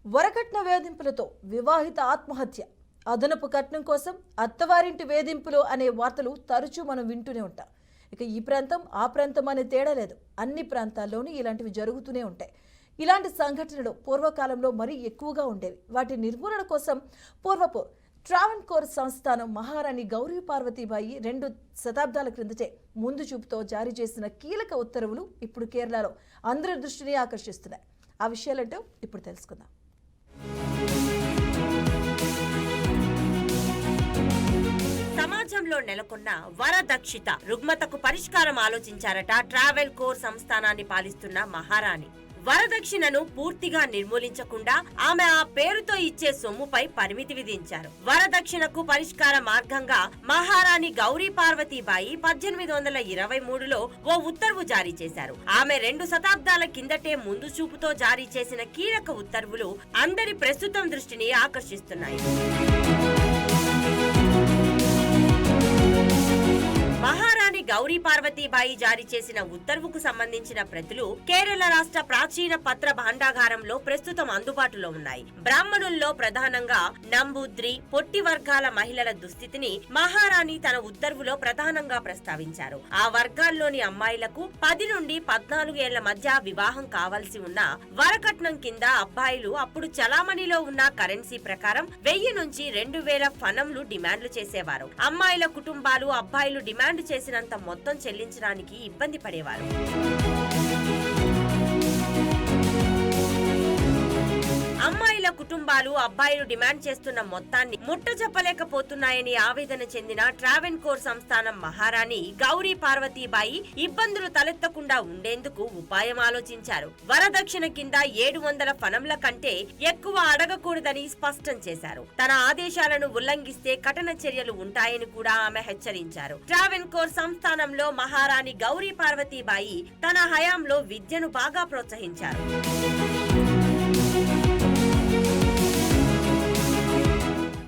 వరకట్న వేధింపులతో వివాహిత ఆత్మహత్య, అదనపు కట్నం కోసం అత్తవారింటి వేధింపులు అనే వార్తలు తరచూ మనం వింటూనే ఉంటాం. ఇక ఈ ప్రాంతం ఆ ప్రాంతం అనే తేడా లేదు, అన్ని ప్రాంతాల్లోనూ ఇలాంటివి జరుగుతూనే ఉంటాయి. ఇలాంటి సంఘటనలు పూర్వకాలంలో మరీ ఎక్కువగా ఉండేవి. వాటి నిర్మూలన కోసం పూర్వపు ట్రావెన్కోర్ సంస్థానం మహారాణి గౌరీ పార్వతీబాయి 2 శతాబ్దాల క్రిందటే ముందు చూపుతో జారీ చేసిన కీలక ఉత్తర్వులు ఇప్పుడు కేరళలో అందరి దృష్టిని ఆకర్షిస్తున్నాయి. ఆ విషయాలంటూ ఇప్పుడు తెలుసుకుందాం. సమాజంలో నెలకొన్న వరదక్షిత రుగ్మతకు పరిష్కారం ఆలోచించారట ట్రావెన్కోర్ సంస్థానాన్ని పాలిస్తున్న మహారాణి. వరదక్షిణను పూర్తిగా నిర్మూలించకుండా ఆమె ఆ పేరుతో ఇచ్చే సొమ్ముపై పరిమితి విధించారు. వరదక్షిణకు పరిష్కార మార్గంగా మహారాణి గౌరీ పార్వతీబాయి 1823లో ఓ ఉత్తర్వు జారీ చేశారు. ఆమె 2 శతాబ్దాల కిందటే ముందు చూపుతో జారీ చేసిన కీలక ఉత్తర్వులు అందరి ప్రస్తుతం దృష్టిని ఆకర్షిస్తున్నాయి. మహారాణి గౌరీ పార్వతీబాయి జారీ చేసిన ఉత్తర్వుకు సంబంధించిన ప్రతులు కేరళ రాష్ట్ర ప్రాచీన పత్ర భాండాగారంలో ప్రస్తుతం అందుబాటులో ఉన్నాయి. బ్రాహ్మణుల్లో ప్రధానంగా నంబూద్రి, పొట్టి వర్గాల మహిళల దుస్థితిని మహారాణి తన ఉత్తర్వులో ప్రధానంగా ప్రస్తావించారు. ఆ వర్గాల్లోని అమ్మాయిలకు 10 నుండి 14 ఏళ్ల మధ్య వివాహం కావాల్సి ఉన్న వరకట్నం కింద అబ్బాయిలు అప్పుడు చలామణిలో ఉన్న కరెన్సీ ప్రకారం 1000 నుంచి 2000 ఫనంలు డిమాండ్లు చేసేవారు. అమ్మాయిల కుటుంబాలు అబ్బాయిలు డిమాండ్ చేసినంత మొత్తం చెల్లించడానికి ఇబ్బంది పడేవారు. అమ్మాయిల కుటుంబాలు అబ్బాయిలు డిమాండ్ చేస్తున్న మొత్తాన్ని ముట్టజెప్పలేకపోతున్నాయని ఆవేదన చెందిన ట్రావెన్కోర్ సంస్థానం మహారాణి గౌరీ పార్వతీబాయి ఇబ్బందులు తలెత్తకుండా ఉండేందుకు ఉపాయం ఆలోచించారు. వరదక్షిణ కింద 700 ఫనంల కంటే ఎక్కువ అడగకూడదని స్పష్టం చేశారు. తన ఆదేశాలను ఉల్లంఘిస్తే కఠిన చర్యలు ఉంటాయని కూడా ఆమె హెచ్చరించారు. ట్రావెన్కోర్ సంస్థానంలో మహారాణి గౌరీ పార్వతీబాయి తన హయాంలో విద్యను బాగా ప్రోత్సహించారు.